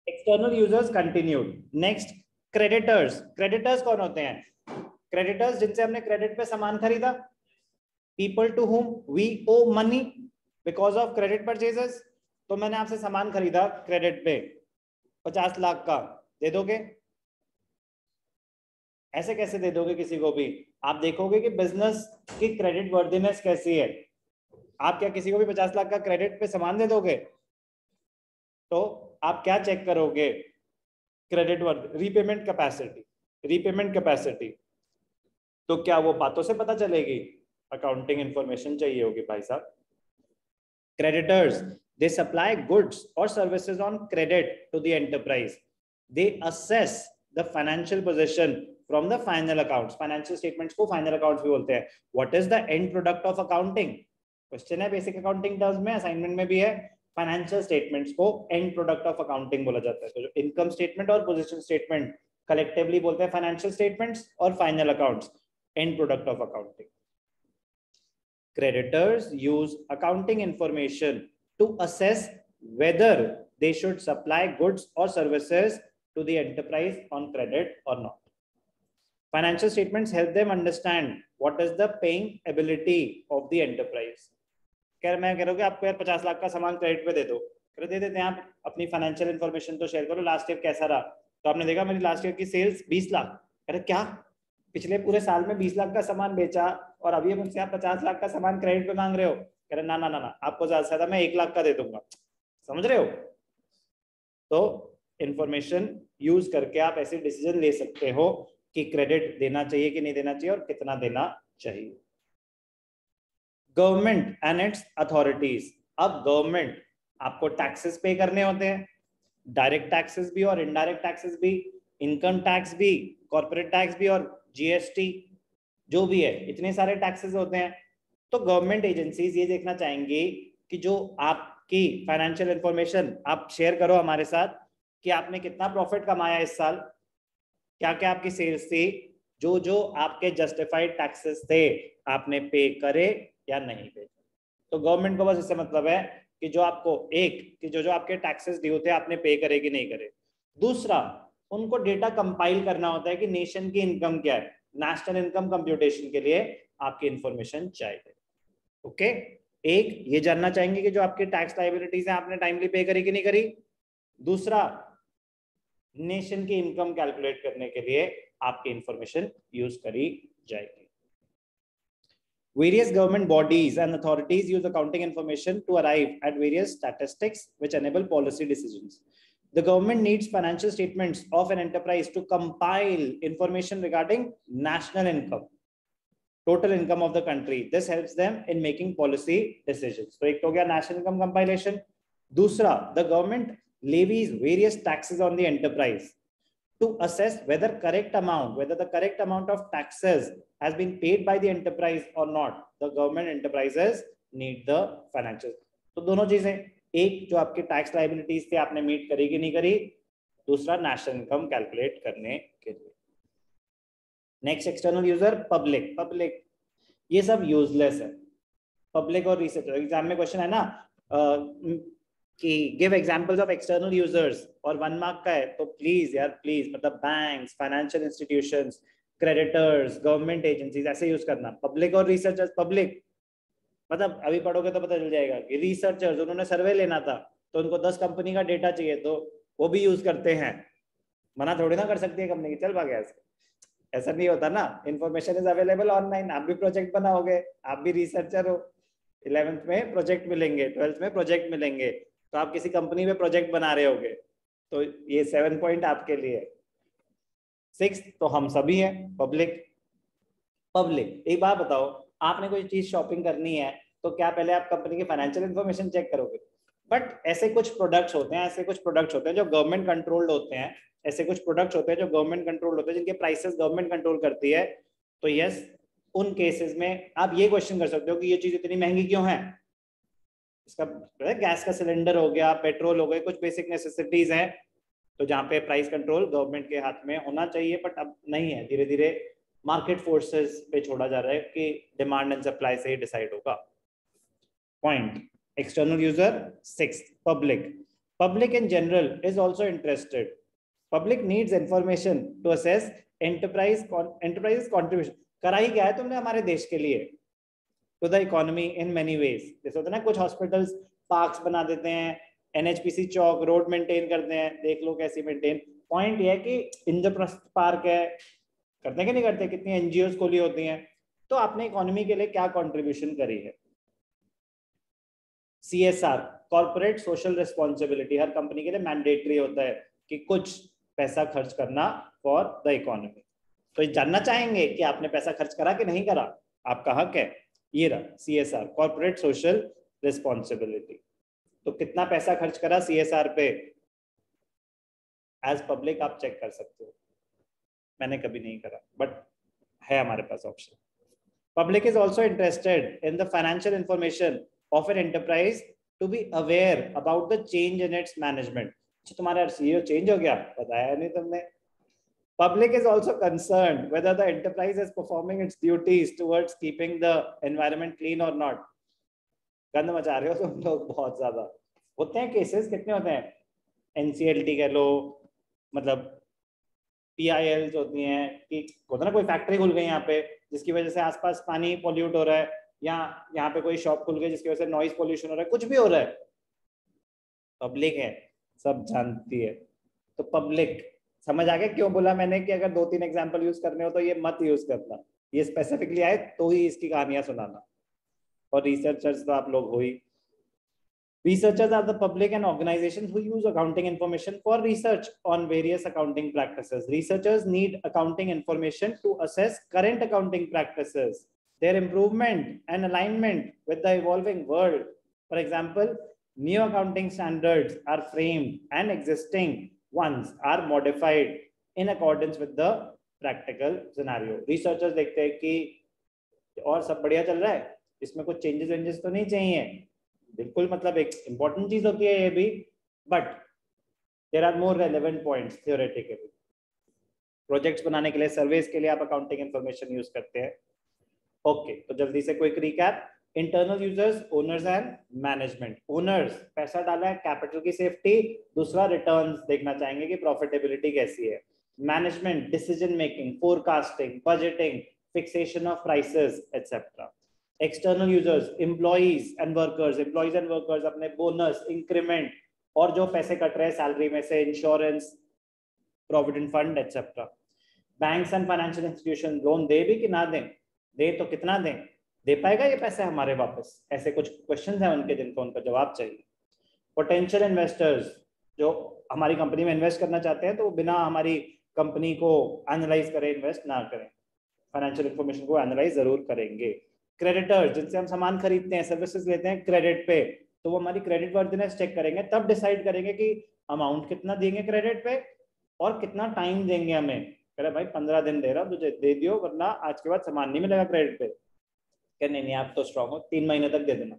External users continued. Next creditors. Creditors कौन होते हैं? क्रेडिटर्स जिनसे हमने क्रेडिट पे सामान खरीदा, people to whom we owe money because of credit purchases। तो मैंने आपसे सामान खरीदा क्रेडिट पे 50 लाख का, दे दोगे? ऐसे कैसे दे दोगे किसी को भी? आप देखोगे कि बिजनेस की क्रेडिट वर्दीनेस कैसी है। आप क्या किसी को भी 50 लाख का क्रेडिट पे सामान दे दोगे? तो आप क्या चेक करोगे? क्रेडिट वर्द, रीपेमेंट कैपेसिटी। रीपेमेंट कैपेसिटी तो क्या वो बातों से पता चलेगी? अकाउंटिंग इंफॉर्मेशन चाहिए होगी भाई साहब। Creditors, they supply goods or services on credit to the enterprise. They assess the financial position from the final accounts। financial statements को final accounts भी बोलते हैं। what is the end product of accounting? Question है basic accounting terms में, assignment में भी है। Financial statements को एंड प्रोडक्ट ऑफ अकाउंटिंग बोला जाता है। तो जो इनकम स्टेटमेंट और पोजीशन स्टेटमेंट कलेक्टिवली बोलते हैं फाइनेंशियल स्टेटमेंट्स, और final accounts and product of accounting. Creditors use accounting information to assess whether they should supply goods or services to the enterprise on credit or not. Financial statements help them understand what is the paying ability of the enterprise। मैं कह रहा हूँ कि आपको यार 50 लाख का सामान credit पे दे दो, दे देते हैं। आप अपनी फाइनेंशियल इन्फॉर्मेशन तो शेयर करो, लास्ट ईयर कैसा रहा। तो आपने देखा मेरी लास्ट ईयर की सेल्स 20 लाख। अरे क्या पिछले पूरे साल में 20 लाख का सामान बेचा और अभी मुझसे आप 50 लाख का सामान क्रेडिट पे मांग रहे हो? कह रहे ना ना ना ना, आपको ज्यादा से ज्यादा मैं 1 लाख का दे दूंगा। समझ रहे हो? तो इंफॉर्मेशन यूज करके आप ऐसे डिसीजन ले सकते हो कि क्रेडिट देना चाहिए कि नहीं देना चाहिए और कितना देना चाहिए। Government and it's authorities. अब गवर्नमेंट आपको टैक्सेस पे करने होते हैं, डायरेक्ट टैक्सेस भी और इनडायरेक्ट टैक्सेस भी, इनकम टैक्स भी, कॉर्पोरेट टैक्स भी और जीएसटी जो भी है, इतने सारे टैक्सेस होते हैं। तो गवर्नमेंट एजेंसीज ये देखना चाहेंगी कि जो आपकी फाइनेंशियल इंफॉर्मेशन आप शेयर करो हमारे साथ कि आपने कितना प्रॉफिट कमाया इस साल, क्या क्या आपकी सेल्स थी, जो जो आपके जस्टिफाइड टैक्सेस थे आपने पे करे या नहीं पे। तो गवर्नमेंट को बस इससे मतलब है कि जो आपको कि जो आपके टैक्सेस ड्यू थे आपने पे करे कि नहीं करे। दूसरा, उनको डेटा कंपाइल करना होता है कि नेशन की इनकम क्या है। नेशनल इनकम कंप्यूटेशन के लिए आपकी इंफॉर्मेशन चाहिए। ओके, एक ये जानना चाहेंगे कि जो आपके टैक्स लायबिलिटीज हैं आपने टाइमली पे करी कि नहीं करी। दूसरा, नेशन की इनकम कैलकुलेट करने के लिए आपकी इंफॉर्मेशन यूज करी जाएगी। Various government bodies and authorities use accounting information to arrive at various statistics which enable policy decisions. The government needs financial statements of an enterprise to compile information regarding national income, total income of the country. This helps them in making policy decisions. So एक तो हो गया national income compilation. दूसरा, the government levies various taxes on the enterprise to assess whether the correct amount of taxes has been paid by the enterprise or not. The government enterprises need the financials. तो दोनों चीजें, एक जो आपके tax liabilities थे आपने meet करी कि नहीं करी, दूसरा नेशनल इनकम कैलकुलेट करने के लिए। नेक्स्ट, एक्सटर्नल यूजर पब्लिक ये सब यूजलेस है। पब्लिक और रिसर्च एग्जाम में क्वेश्चन है ना कि give examples of external users और 1 मार्क का है, तो प्लीज यार प्लीज, मतलब banks, financial institutions, creditors, government agencies ऐसे यूज करना। पब्लिक और रिसर्चर्स, पब्लिक मतलब अभी पढ़ोगे तो पता चल जाएगा कि रिसर्चर्स, उन्होंने सर्वे लेना था तो उनको 10 कंपनी का डेटा चाहिए तो वो भी यूज करते हैं। मना थोड़ी ना कर सकती है कंपनी की, चल भाग ऐसा नहीं होता ना। Information is available online. आप भी प्रोजेक्ट बनाओगे, आप भी रिसर्चर हो, 11th में प्रोजेक्ट मिलेंगे, 12th में प्रोजेक्ट मिलेंगे, तो आप किसी कंपनी में प्रोजेक्ट बना रहे होगे, तो ये 7 पॉइंट आपके लिए। 6 तो हम सभी हैं पब्लिक। एक बात बताओ, आपने कोई चीज शॉपिंग करनी है तो क्या पहले आप कंपनी की फाइनेंशियल इंफॉर्मेशन चेक करोगे? बट ऐसे कुछ प्रोडक्ट्स होते हैं जो गवर्नमेंट कंट्रोल्ड होते हैं, जिनके प्राइसेस गवर्नमेंट कंट्रोल करती है। तो यस, उन केसेस में आप ये क्वेश्चन कर सकते हो कि ये चीज इतनी महंगी क्यों है। इसका गैस का सिलेंडर हो गया, पेट्रोल हो गए, कुछ बेसिक नेसेसिटीज हैं, तो जहाँ पे प्राइस कंट्रोल गवर्नमेंट के हाथ में होना चाहिए, बट अब नहीं है। धीरे धीरे मार्केट फोर्सेस पे छोड़ा जा रहा है कि डिमांड एंड सप्लाई से ही डिसाइड होगा। Point, external user 6, public. Public in general is also interested. Public needs information to assess enterprise's contribution. करा ही क्या है तुमने हमारे देश के लिए? To the economy in many ways. जैसे होता है ना, कुछ हॉस्पिटल्स पार्क्स बना देते हैं, NHPC चौक रोड मेंटेन करते हैं, देख लो कैसी मेंटेन. पॉइंट ये है कि इंद्रप्रस्थ पार्क है, करते हैं कि नहीं करते, कितनी एनजीओ खोली होती हैं. तो आपने इकोनॉमी के लिए क्या कंट्रीब्यूशन करी है? CSR, कॉर्पोरेट सोशल रिस्पॉन्सिबिलिटी, हर कंपनी के लिए मैंडेटरी होता है कि कुछ पैसा खर्च करना फॉर द इकोनॉमी. तो जानना चाहेंगे कि आपने पैसा खर्च करा कि नहीं करा, आपका हक है. ये रहा CSR, कॉर्पोरेट सोशल रिस्पॉन्सिबिलिटी. तो कितना पैसा खर्च करा CSR पे, एज पब्लिक आप चेक कर सकते हो. मैंने कभी नहीं करा, बट है हमारे पास option. Public is also interested in the financial information of an enterprise to be aware about the change in its management. तुम्हारा CEO चेंज हो गया, बताया नहीं तुमने. Public is also concerned whether the enterprise is performing its duties towards keeping the environment clean or not. गंद मचा रहे हो तुम लोग बहुत ज्यादा. होते हैं केसेस, कितने होते हैं? NCLT कह लो, मतलब PILs होती हैं कि होता ना कोई फैक्ट्री खुल गई यहाँ पे जिसकी वजह से आसपास पानी पोल्यूट हो रहा है, या यहाँ पे कोई शॉप खुल गई जिसकी वजह से नॉइज पोल्यूशन हो रहा है, कुछ भी हो रहा है. पब्लिक है, सब जानती है. तो पब्लिक समझ आ गया क्यों बोला मैंने कि अगर 2-3 एग्जांपल यूज करने हो तो ये मत यूज करना, ये स्पेसिफिकली आए तो ही इसकी कहानियां सुनाना. और रिसर्चर्स तो आप लोग हो ही. Researchers are the public and organizations who use accounting information for research on various accounting practices. Researchers need accounting information to assess current accounting practices, their improvement and alignment with the evolving world. For example, new accounting standards are framed and existing ones are modified in accordance with the practical scenario. Researchers देखते हैं कि और सब बढ़िया चल रहा है, इसमें कुछ चेंजेस तो नहीं चाहिए. बिल्कुल, मतलब एक इंपॉर्टेंट चीज होती है ये भी, but there are more relevant points theoretically. Projects बनाने के लिए, सर्वेस के लिए आप अकाउंटिंग इंफॉर्मेशन यूज करते हैं. ओके, तो जल्दी से quick recap. Internal users, owners and management. Owners पैसा डाला है, कैपिटल की सेफ्टी. दूसरा, रिटर्न्स देखना चाहेंगे कि प्रॉफिटेबिलिटी कैसी है. Management, decision making, forecasting, budgeting, fixation of prices etcetera. External users, employees and workers अपने बोनस, इंक्रीमेंट और जो पैसे कट रहे हैं सैलरी में से, insurance, provident fund etcetera. Banks and financial institution loan दे भी कि ना दें, दे तो कितना दें, दे पाएगा ये पैसे हमारे वापस, ऐसे कुछ क्वेश्चंस हैं उनके जिनको उनका जवाब चाहिए. पोटेंशियल इन्वेस्टर्स जो हमारी कंपनी में इन्वेस्ट करना चाहते हैं तो बिना हमारी कंपनी को एनालाइज करें इन्वेस्ट ना करें, फाइनेंशियल इंफॉर्मेशन को एनालाइज जरूर करेंगे. क्रेडिटर्स जिनसे हम सामान खरीदते हैं, सर्विसेज लेते हैं क्रेडिट पे, तो वो हमारी क्रेडिट वर्दीनेस चेक करेंगे, तब डिसाइड करेंगे कि अमाउंट कितना देंगे क्रेडिट पे और कितना टाइम देंगे हमें. कह रहे भाई 15 दिन दे रहा हूँ तुझे, दे दियो वरना आज के बाद सामान नहीं मिलेगा क्रेडिट पे. क्या नहीं आप तो स्ट्रांग हो, 3 महीने तक दे देना.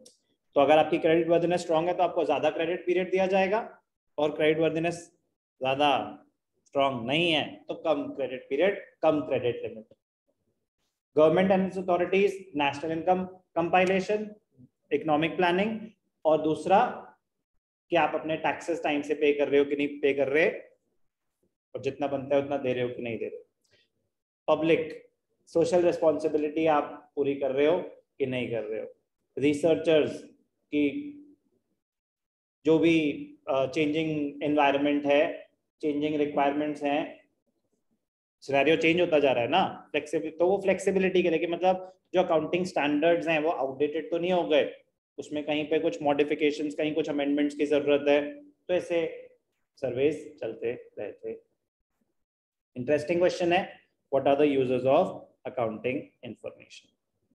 तो अगर आपकी क्रेडिट वर्दीनेस स्ट्रांग है तो आपको ज्यादा क्रेडिट पीरियड दिया जाएगा, और क्रेडिट वर्दीनेस ज्यादा स्ट्रांग नहीं है तो कम क्रेडिट पीरियड, कम credit limit. Government and authorities, national income compilation, economic planning, और दूसरा कि आप अपने टैक्सेस टाइम से पे कर रहे हो कि नहीं पे कर रहे, और जितना बनता है उतना दे रहे हो कि नहीं दे रहे. पब्लिक सोशल रिस्पॉन्सिबिलिटी आप पूरी कर रहे हो कि नहीं कर रहे हो. रिसर्चर्स की जो भी चेंजिंग एनवायरनमेंट है, चेंजिंग रिक्वायरमेंट्स हैं, सिनेरियो चेंज होता जा रहा है ना, फ्लेक्सिबिलिटी, तो वो फ्लेक्सिबिलिटी के लिए कि मतलब जो अकाउंटिंग स्टैंडर्ड्स हैं वो आउटडेटेड तो नहीं हो गए, उसमें कहीं पे कुछ मॉडिफिकेशंस, कहीं कुछ अमेंडमेंट्स की जरूरत है, तो ऐसे सर्वेस चलते रहते. इंटरेस्टिंग क्वेश्चन है, what are the uses of accounting information.